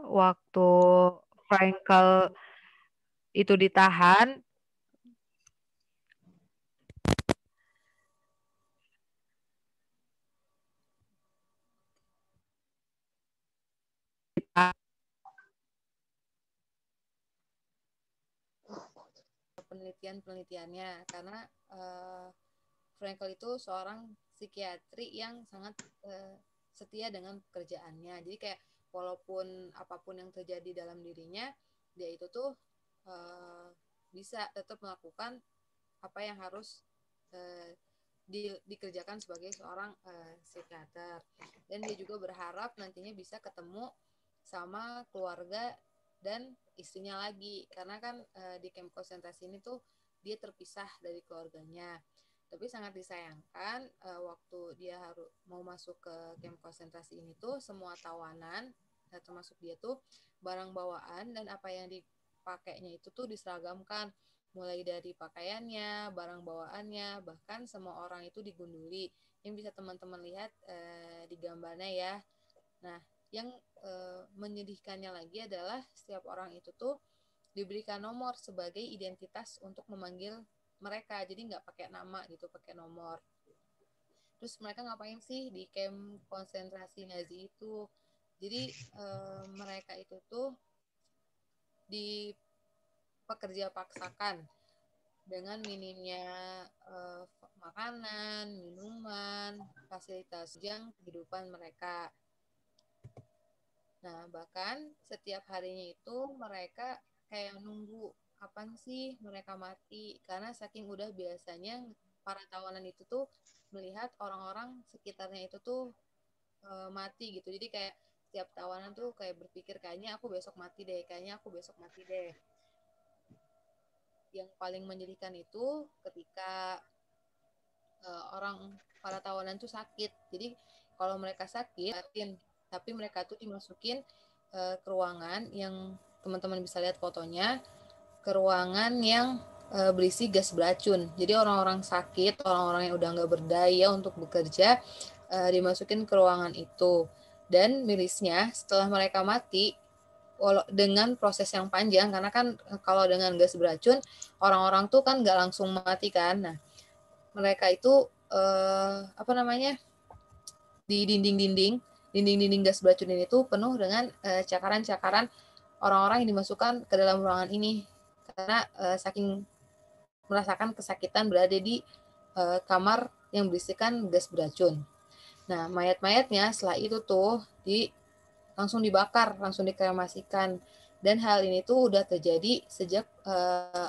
waktu Frankel itu ditahan, penelitiannya karena Frankel itu seorang psikiatri yang sangat setia dengan pekerjaannya. Jadi kayak walaupun apapun yang terjadi dalam dirinya, dia itu tuh bisa tetap melakukan apa yang harus dikerjakan sebagai seorang psikiater. Dan dia juga berharap nantinya bisa ketemu sama keluarga dan istrinya lagi, karena kan di camp konsentrasi ini tuh dia terpisah dari keluarganya. Tapi sangat disayangkan waktu dia harus mau masuk ke camp konsentrasi ini tuh semua tawanan termasuk dia tuh barang bawaan dan apa yang dipakainya itu tuh diseragamkan, mulai dari pakaiannya, barang bawaannya, bahkan semua orang itu digunduli. Yang bisa teman-teman lihat di gambarnya ya. Nah, yang menyedihkannya lagi adalah setiap orang itu tuh diberikan nomor sebagai identitas untuk memanggil mereka. Jadi nggak pakai nama gitu, pakai nomor. Terus mereka ngapain sih di camp konsentrasi Nazi itu? Jadi mereka itu tuh dipekerja paksakan dengan minimnya makanan, minuman, fasilitas yang kehidupan mereka. Nah, bahkan setiap harinya itu mereka kayak nunggu kapan sih mereka mati, karena saking udah biasanya para tawanan itu tuh melihat orang-orang sekitarnya itu tuh mati gitu. Jadi kayak setiap tawanan tuh kayak berpikir kayaknya aku besok mati deh, kayaknya aku besok mati deh. Yang paling menyedihkan itu ketika para tawanan tuh sakit. Jadi kalau mereka sakit, tapi mereka tuh dimasukin ke ruangan yang teman-teman bisa lihat fotonya, ke ruangan yang berisi gas beracun. Jadi orang-orang sakit, orang-orang yang udah nggak berdaya untuk bekerja, dimasukin ke ruangan itu. Dan mirisnya setelah mereka mati, dengan proses yang panjang, karena kan kalau dengan gas beracun, orang-orang tuh kan nggak langsung mati kan. Nah, mereka itu di dinding-dinding gas beracun ini tuh penuh dengan cakaran-cakaran orang-orang yang dimasukkan ke dalam ruangan ini, karena saking merasakan kesakitan berada di kamar yang berisikan gas beracun. Nah, mayat-mayatnya setelah itu tuh langsung dibakar, langsung dikremasikan. Dan hal ini tuh udah terjadi sejak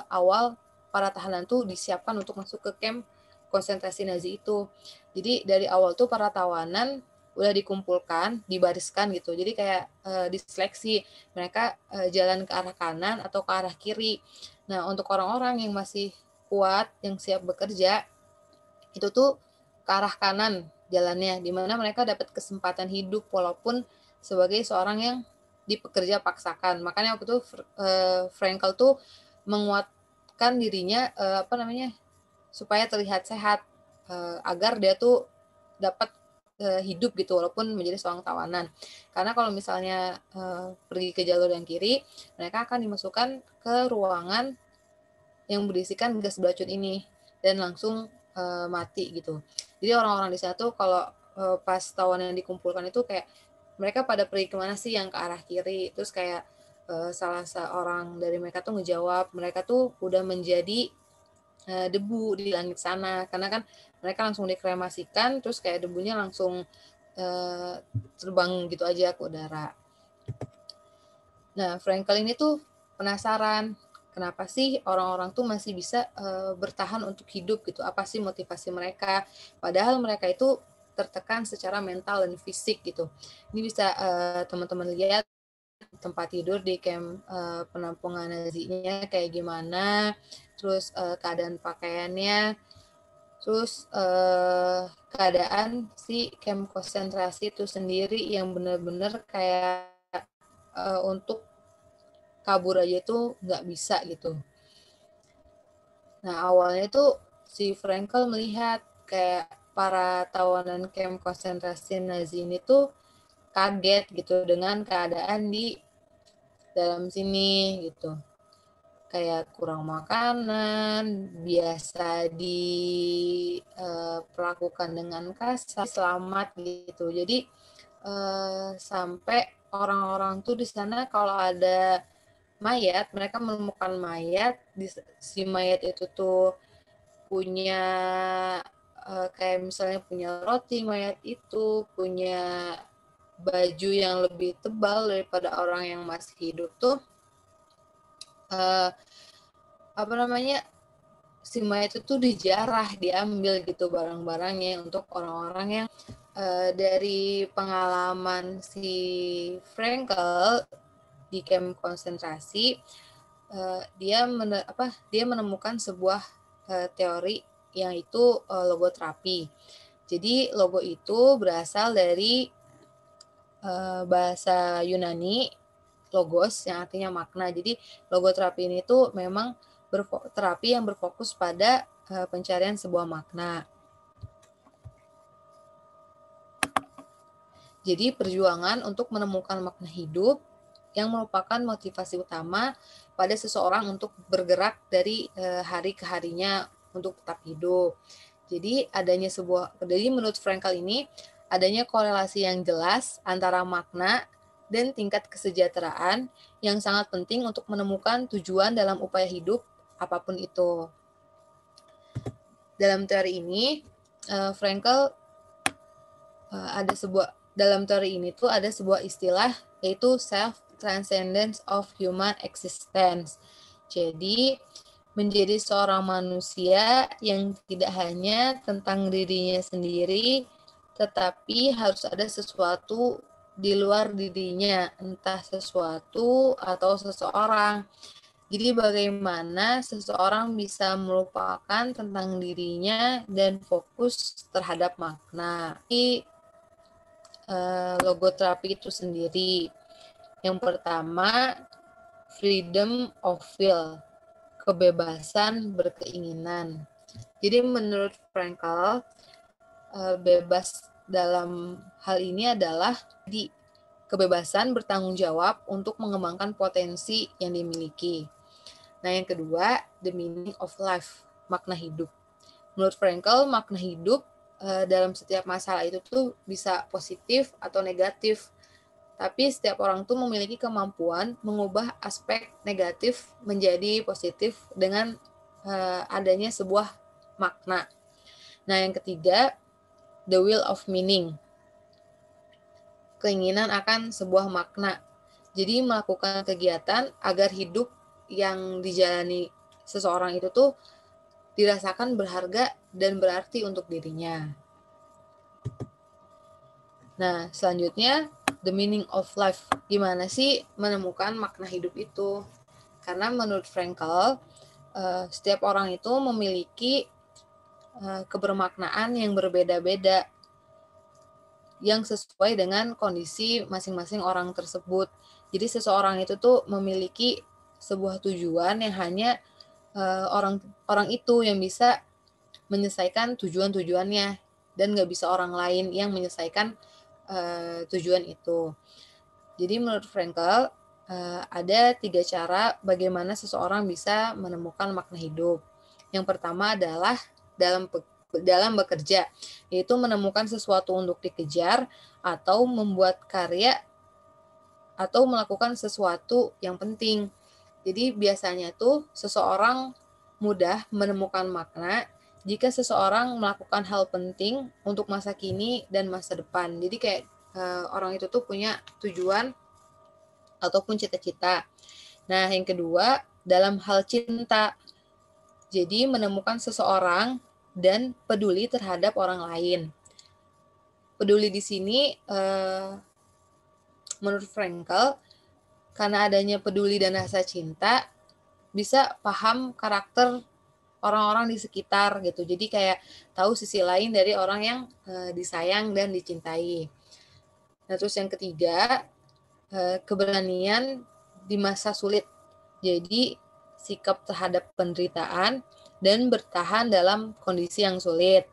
awal para tahanan tuh disiapkan untuk masuk ke camp konsentrasi Nazi itu. Jadi dari awal tuh para tawanan udah dikumpulkan, dibariskan gitu. Jadi kayak diseleksi, mereka jalan ke arah kanan atau ke arah kiri. Nah, untuk orang-orang yang masih kuat, yang siap bekerja, itu tuh ke arah kanan jalannya, di mana mereka dapat kesempatan hidup walaupun sebagai seorang yang dipekerja paksakan. Makanya waktu itu Frankel tuh menguatkan dirinya supaya terlihat sehat, agar dia tuh dapat hidup gitu walaupun menjadi seorang tawanan. Karena kalau misalnya pergi ke jalur yang kiri, mereka akan dimasukkan ke ruangan yang berisikan gas beracun ini dan langsung mati gitu. Jadi orang-orang di sana tuh kalau pas tawanan yang dikumpulkan itu kayak mereka pada pergi kemana sih, yang ke arah kiri. Terus kayak salah seorang dari mereka tuh ngejawab, mereka tuh udah menjadi debu di langit sana, karena kan mereka langsung dikremasikan, terus kayak debunya langsung terbang gitu aja ke udara. Nah, Frankel ini tuh penasaran, kenapa sih orang-orang tuh masih bisa bertahan untuk hidup gitu? Apa sih motivasi mereka? Padahal mereka itu tertekan secara mental dan fisik gitu. Ini bisa teman-teman lihat tempat tidur di camp penampungan Nazinya kayak gimana, terus keadaan pakaiannya, terus keadaan si camp konsentrasi itu sendiri yang benar-benar kayak untuk kabur aja tuh nggak bisa gitu. Nah, awalnya tuh si Frankel melihat kayak para tawanan camp konsentrasi Nazi ini tuh kaget gitu dengan keadaan di dalam sini gitu. Kayak kurang makanan, biasa diperlakukan dengan kasar, selamat gitu. Jadi sampai orang-orang tuh di sana kalau ada mayat, mereka menemukan mayat, si mayat itu tuh punya kayak misalnya punya roti mayat itu, punya baju yang lebih tebal daripada orang yang masih hidup tuh, apa namanya, si mayat itu tuh dijarah, diambil gitu barang-barangnya untuk orang-orang yang dari pengalaman si Frankel di kamp konsentrasi, dia menemukan sebuah teori yang itu logoterapi. Jadi logo itu berasal dari bahasa Yunani logos yang artinya makna. Jadi logoterapi ini tuh memang terapi yang berfokus pada pencarian sebuah makna. Jadi perjuangan untuk menemukan makna hidup yang merupakan motivasi utama pada seseorang untuk bergerak dari hari ke harinya untuk tetap hidup. Jadi menurut Frankl ini adanya korelasi yang jelas antara makna dan tingkat kesejahteraan yang sangat penting untuk menemukan tujuan dalam upaya hidup apapun itu. Dalam teori ini, Frankl dalam teori ini tuh ada sebuah istilah yaitu self-transcendence of human existence. Jadi, menjadi seorang manusia yang tidak hanya tentang dirinya sendiri, tetapi harus ada sesuatu di luar dirinya, entah sesuatu atau seseorang. Jadi bagaimana seseorang bisa melupakan tentang dirinya dan fokus terhadap makna. Logoterapi itu sendiri. Yang pertama, freedom of will, kebebasan berkeinginan. Jadi menurut Frankl, bebas dalam hal ini adalah kebebasan bertanggung jawab untuk mengembangkan potensi yang dimiliki. Nah, yang kedua, the meaning of life, makna hidup. Menurut Frankl, makna hidup dalam setiap masalah itu tuh bisa positif atau negatif. Tapi setiap orang tuh memiliki kemampuan mengubah aspek negatif menjadi positif dengan adanya sebuah makna. Nah, yang ketiga, the will of meaning, keinginan akan sebuah makna. Jadi melakukan kegiatan agar hidup yang dijalani seseorang itu tuh dirasakan berharga dan berarti untuk dirinya. Nah, selanjutnya, the meaning of life. Gimana sih menemukan makna hidup itu? Karena menurut Frankl, setiap orang itu memiliki kebermaknaan yang berbeda-beda yang sesuai dengan kondisi masing-masing orang tersebut. Jadi seseorang itu tuh memiliki sebuah tujuan yang hanya orang itu yang bisa menyelesaikan tujuan-tujuannya dan nggak bisa orang lain yang menyelesaikan tujuan itu. Jadi menurut Frankl ada 3 cara bagaimana seseorang bisa menemukan makna hidup. Yang pertama adalah dalam bekerja, yaitu menemukan sesuatu untuk dikejar atau membuat karya atau melakukan sesuatu yang penting. Jadi biasanya tuh seseorang mudah menemukan makna jika seseorang melakukan hal penting untuk masa kini dan masa depan. Jadi kayak orang itu tuh punya tujuan ataupun cita-cita. Nah, yang kedua, dalam hal cinta. Jadi menemukan seseorang dan peduli terhadap orang lain. Peduli di sini menurut Frankl, karena adanya peduli dan rasa cinta, bisa paham karakter orang-orang di sekitar gitu. Jadi kayak tahu sisi lain dari orang yang disayang dan dicintai. Nah, terus yang ketiga, keberanian di masa sulit. Jadi sikap terhadap penderitaan dan bertahan dalam kondisi yang sulit.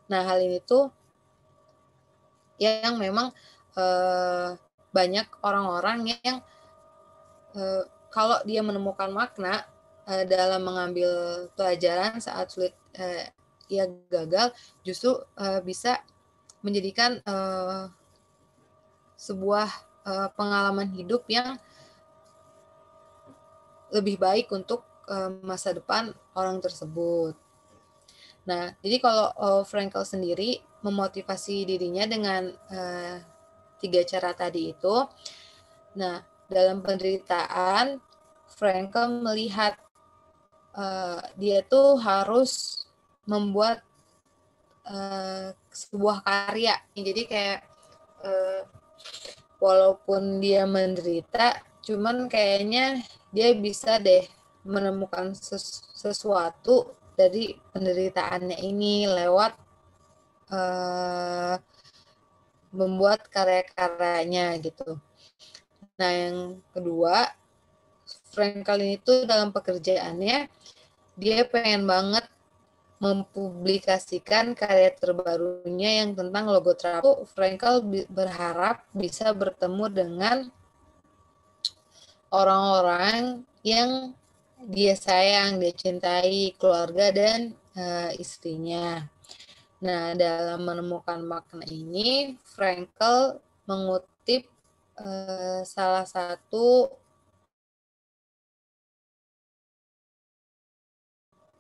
Nah, hal ini tuh yang memang banyak orang-orang yang kalau dia menemukan makna dalam mengambil pelajaran saat sulit ia gagal, justru bisa menjadikan sebuah pengalaman hidup yang lebih baik untuk masa depan orang tersebut. Nah, jadi kalau Frankl sendiri memotivasi dirinya dengan 3 cara tadi itu. Nah, dalam penderitaan, Frankl melihat dia tuh harus membuat sebuah karya. Jadi kayak walaupun dia menderita, cuman kayaknya dia bisa deh menemukan sesuatu dari penderitaannya ini lewat membuat karya-karyanya gitu. Nah, yang kedua, Frankl itu dalam pekerjaannya, dia pengen banget mempublikasikan karya terbarunya yang tentang logoterapi. Frankl berharap bisa bertemu dengan orang-orang yang dia sayang, dia cintai, keluarga dan istrinya. Nah, dalam menemukan makna ini, Frankl mengutip salah satu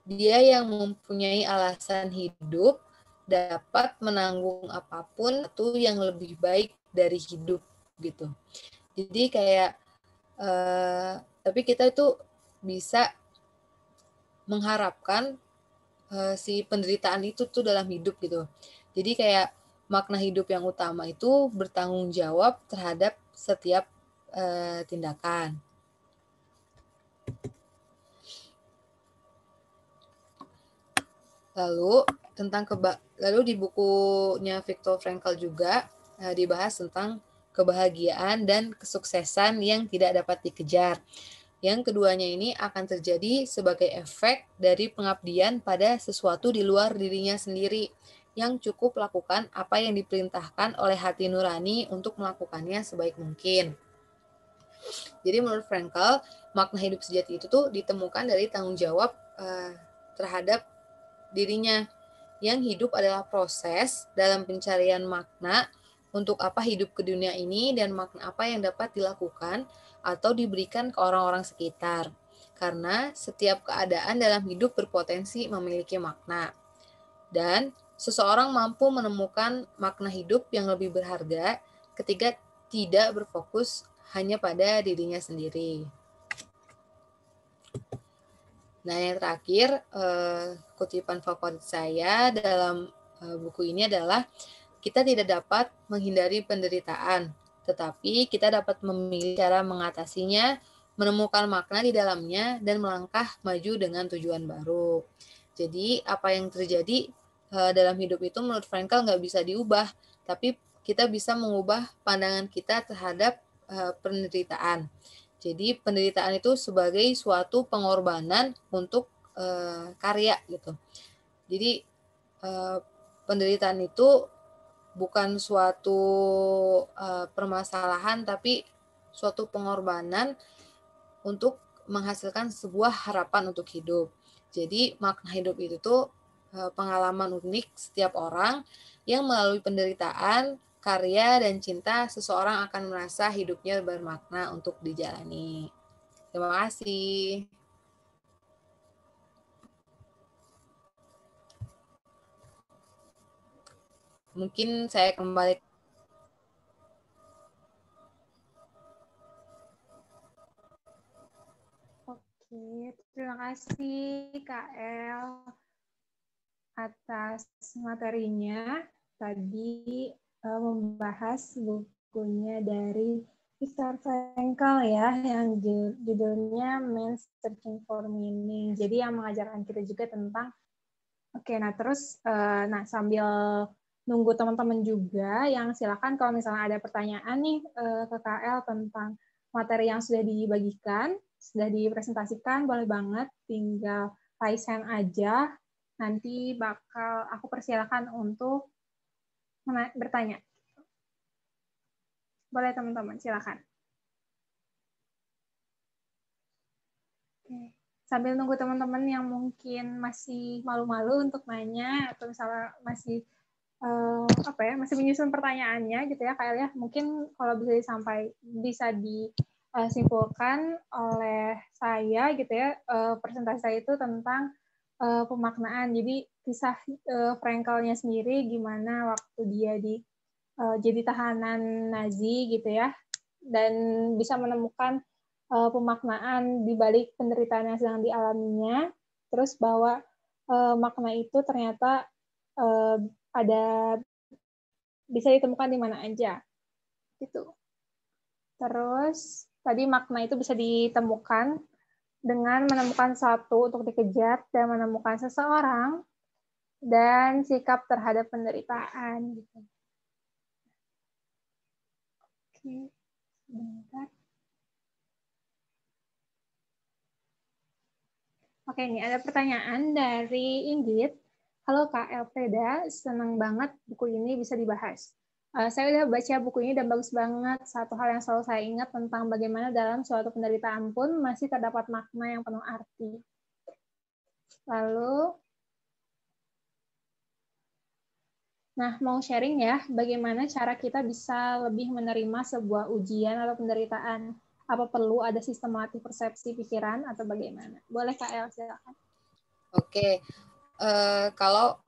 dia yang mempunyai alasan hidup dapat menanggung apapun itu yang lebih baik dari hidup gitu. Jadi kayak tapi kita itu bisa mengharapkan si penderitaan itu tuh dalam hidup gitu. Jadi kayak makna hidup yang utama itu bertanggung jawab terhadap setiap tindakan. Lalu di bukunya Viktor Frankl juga dibahas tentang kebahagiaan dan kesuksesan yang tidak dapat dikejar. Yang keduanya ini akan terjadi sebagai efek dari pengabdian pada sesuatu di luar dirinya sendiri, yang cukup lakukan apa yang diperintahkan oleh hati nurani untuk melakukannya sebaik mungkin. Jadi menurut Frankl, makna hidup sejati itu tuh ditemukan dari tanggung jawab terhadap dirinya, yang hidup adalah proses dalam pencarian makna untuk apa hidup ke dunia ini dan makna apa yang dapat dilakukan atau diberikan ke orang-orang sekitar. Karena setiap keadaan dalam hidup berpotensi memiliki makna. Dan seseorang mampu menemukan makna hidup yang lebih berharga ketika tidak berfokus hanya pada dirinya sendiri. Nah, yang terakhir, kutipan favorit saya dalam buku ini adalah, kita tidak dapat menghindari penderitaan, tetapi kita dapat memilih cara mengatasinya, menemukan makna di dalamnya, dan melangkah maju dengan tujuan baru. Jadi, apa yang terjadi dalam hidup itu menurut Frankl nggak bisa diubah, tapi kita bisa mengubah pandangan kita terhadap penderitaan. Jadi penderitaan itu sebagai suatu pengorbanan untuk karya gitu. Jadi penderitaan itu bukan suatu permasalahan, tapi suatu pengorbanan untuk menghasilkan sebuah harapan untuk hidup. Jadi makna hidup itu tuh pengalaman unik setiap orang yang melalui penderitaan, karya, dan cinta, seseorang akan merasa hidupnya bermakna untuk dijalani. Terima kasih. Mungkin saya kembali. Oke, terima kasih Kak El atas materinya. Tadi membahas bukunya dari Viktor Frankl ya, yang judulnya Man's Searching for Meaning. Jadi yang mengajarkan kita juga tentang, nah terus, sambil nunggu teman-teman juga, yang silakan kalau misalnya ada pertanyaan nih ke KL tentang materi yang sudah dibagikan, sudah dipresentasikan, boleh banget tinggal raise hand aja. Nanti bakal aku persilakan untuk bertanya. Boleh teman-teman, silakan. Oke. Sambil nunggu teman-teman yang mungkin masih malu-malu untuk nanya atau misalnya masih masih menyusun pertanyaannya gitu ya, Kak El ya. Mungkin kalau bisa disimpulkan oleh saya gitu ya, presentasi saya itu tentang pemaknaan. Jadi kisah Frankelnya sendiri gimana waktu dia jadi tahanan Nazi gitu ya, dan bisa menemukan pemaknaan di balik penderitaan yang sedang dialaminya, terus bahwa makna itu ternyata ada bisa ditemukan di mana aja gitu. Terus tadi makna itu bisa ditemukan dengan menemukan satu untuk dikejar dan menemukan seseorang dan sikap terhadap penderitaan gitu. Oke, sebentar. Oke, ini ada pertanyaan dari Inggit. Halo Kak Elfreda, senang banget buku ini bisa dibahas. Saya udah baca buku ini dan bagus banget. Satu hal yang selalu saya ingat tentang bagaimana dalam suatu penderitaan pun masih terdapat makna yang penuh arti. Lalu, mau sharing ya, bagaimana cara kita bisa lebih menerima sebuah ujian atau penderitaan? Apa perlu ada sistematik persepsi pikiran atau bagaimana? Boleh Kak El, silakan. Oke, kalau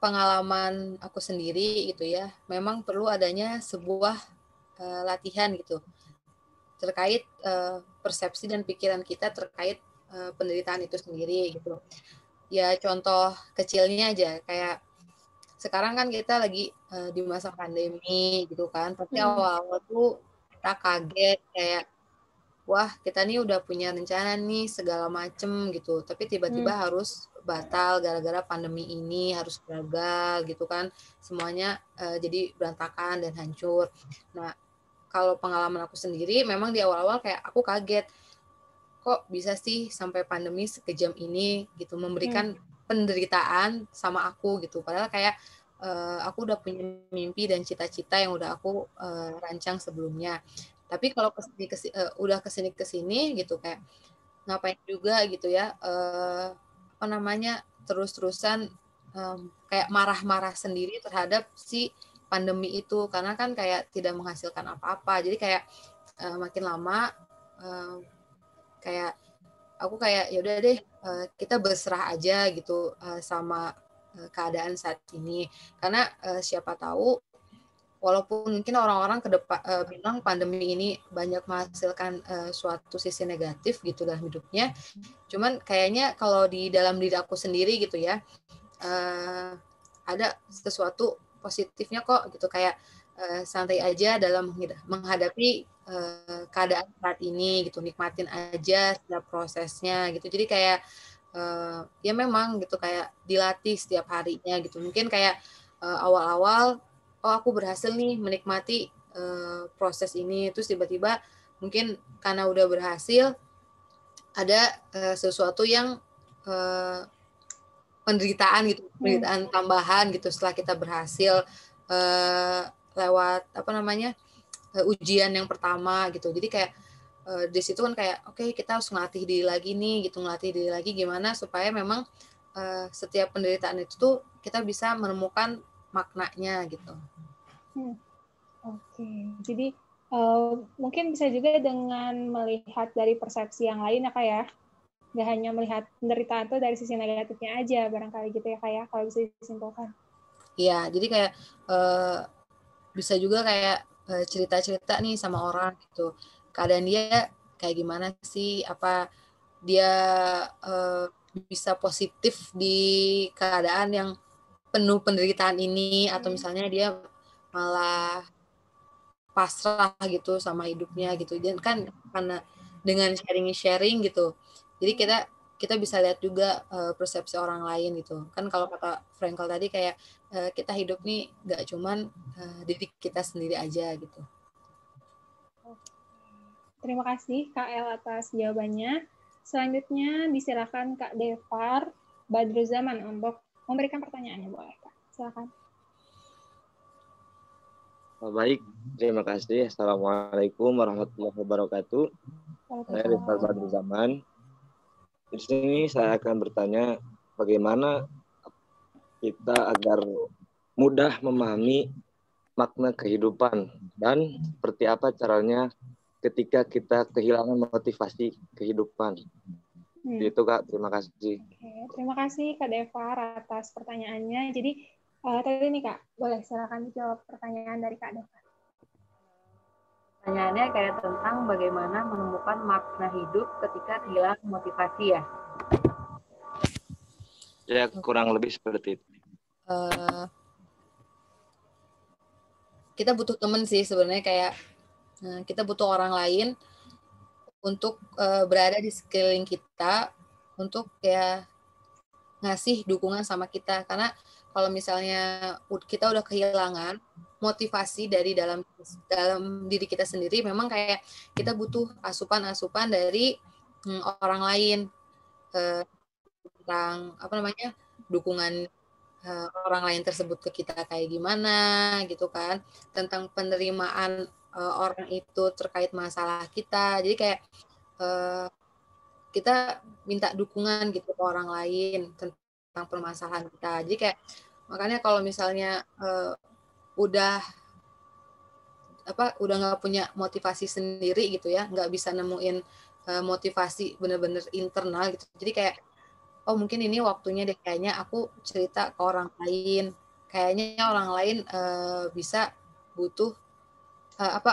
pengalaman aku sendiri gitu ya, memang perlu adanya sebuah latihan gitu terkait persepsi dan pikiran kita terkait penderitaan itu sendiri gitu. Ya contoh kecilnya aja, kayak sekarang kan kita lagi di masa pandemi gitu kan, tapi awal-awal tuh kita kaget kayak, wah kita nih udah punya rencana nih segala macem gitu, tapi tiba-tiba harus batal gara-gara pandemi ini, harus gagal gitu kan, semuanya jadi berantakan dan hancur. Nah, kalau pengalaman aku sendiri memang di awal-awal kayak aku kaget, kok bisa sih sampai pandemi sekejam ini gitu, memberikan penderitaan sama aku gitu, padahal kayak aku udah punya mimpi dan cita-cita yang udah aku rancang sebelumnya. Tapi kalau udah kesini gitu kayak ngapain juga gitu ya, terus-terusan kayak marah-marah sendiri terhadap si pandemi itu, karena kan kayak tidak menghasilkan apa-apa. Jadi kayak makin lama kayak aku kayak ya udah deh, kita berserah aja gitu sama keadaan saat ini, karena siapa tahu walaupun mungkin orang-orang ke depan bilang pandemi ini banyak menghasilkan suatu sisi negatif gitu dalam hidupnya, cuman kayaknya kalau di dalam diri aku sendiri gitu ya, ada sesuatu positifnya kok gitu, kayak santai aja dalam menghadapi keadaan saat ini gitu, nikmatin aja setiap prosesnya gitu. Jadi kayak ya memang gitu kayak dilatih setiap harinya gitu. Mungkin kayak awal-awal oh aku berhasil nih menikmati proses ini, terus tiba-tiba mungkin karena udah berhasil ada sesuatu yang penderitaan gitu, penderitaan tambahan gitu setelah kita berhasil lewat ujian yang pertama gitu. Jadi kayak di situ kan kayak oke, kita harus ngelatih diri lagi nih gitu, ngelatih diri lagi gimana supaya memang setiap penderitaan itu tuh kita bisa menemukan maknanya gitu. Oke, jadi mungkin bisa juga dengan melihat dari persepsi yang lain ya Kak ya, nggak hanya melihat penderitaan itu dari sisi negatifnya aja barangkali gitu ya Kak ya, kalau bisa disimpulkan. Iya, jadi kayak bisa juga kayak cerita-cerita nih sama orang gitu, keadaan dia kayak gimana sih, apa dia bisa positif di keadaan yang penuh penderitaan ini, atau misalnya dia malah pasrah gitu sama hidupnya gitu. Dan kan karena dengan sharing gitu, jadi kita bisa lihat juga persepsi orang lain gitu. Kan kalau kata Frankel tadi kayak kita hidup nih nggak cuman diri kita sendiri aja gitu. Terima kasih Kak El atas jawabannya. Selanjutnya disilakan Kak Devar Badruzaman untuk memberikan pertanyaannya, boleh Kak? Silakan. Baik, terima kasih. Assalamualaikum warahmatullahi wabarakatuh. Saya Rizal Badrul Zaman. Di sini saya akan bertanya bagaimana kita agar mudah memahami makna kehidupan dan seperti apa caranya ketika kita kehilangan motivasi kehidupan. Itu Kak, terima kasih. Oke, terima kasih Kak Deva atas pertanyaannya. Jadi tadi nih Kak, boleh silakan dijawab pertanyaan dari Kak Deva. Pertanyaannya kayak tentang bagaimana menemukan makna hidup ketika kehilangan motivasi ya? Ya, kurang lebih seperti itu. Kita butuh teman sih sebenarnya, kayak kita butuh orang lain untuk berada di sekeliling kita untuk ya ngasih dukungan sama kita. Karena kalau misalnya kita udah kehilangan motivasi dari dalam diri kita sendiri, memang kayak kita butuh asupan-asupan dari orang lain tentang dukungan orang lain tersebut ke kita kayak gimana gitu kan, tentang penerimaan orang itu terkait masalah kita. Jadi kayak kita minta dukungan gitu ke orang lain tentang permasalahan kita. Jadi kayak makanya kalau misalnya udah nggak punya motivasi sendiri gitu ya, nggak bisa nemuin motivasi bener-bener internal gitu. Jadi kayak mungkin ini waktunya deh kayaknya aku cerita ke orang lain. Kayaknya orang lain bisa butuh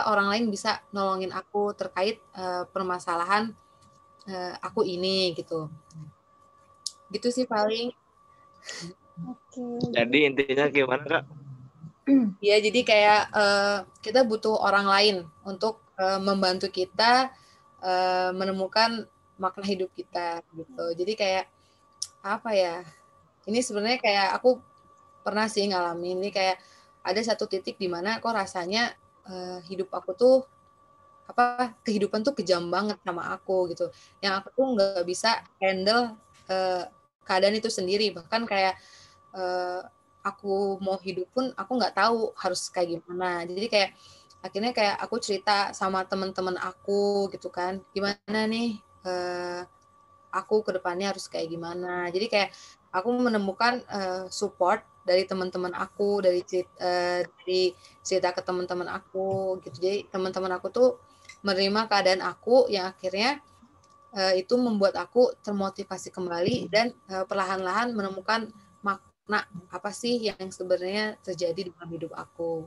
orang lain bisa nolongin aku terkait permasalahan aku ini gitu. Gitu sih paling. Oke. Jadi intinya gimana Kak? Ya, jadi kayak kita butuh orang lain untuk membantu kita menemukan makna hidup kita gitu. Jadi kayak apa ya? Ini sebenarnya kayak aku pernah sih ngalamin ini, kayak ada satu titik di mana kok rasanya hidup aku tuh kehidupan tuh kejam banget sama aku gitu. Yang aku tuh nggak bisa handle keadaan itu sendiri. Bahkan kayak aku mau hidup pun aku nggak tahu harus kayak gimana. Jadi kayak akhirnya kayak aku cerita sama teman-teman aku gitu kan, gimana nih aku ke depannya harus kayak gimana. Jadi kayak aku menemukan support dari teman-teman aku, dari cerita ke teman-teman aku gitu. Jadi teman-teman aku tuh menerima keadaan aku, yang akhirnya itu membuat aku termotivasi kembali dan perlahan-lahan menemukan makna apa sih yang sebenarnya terjadi dalam hidup aku.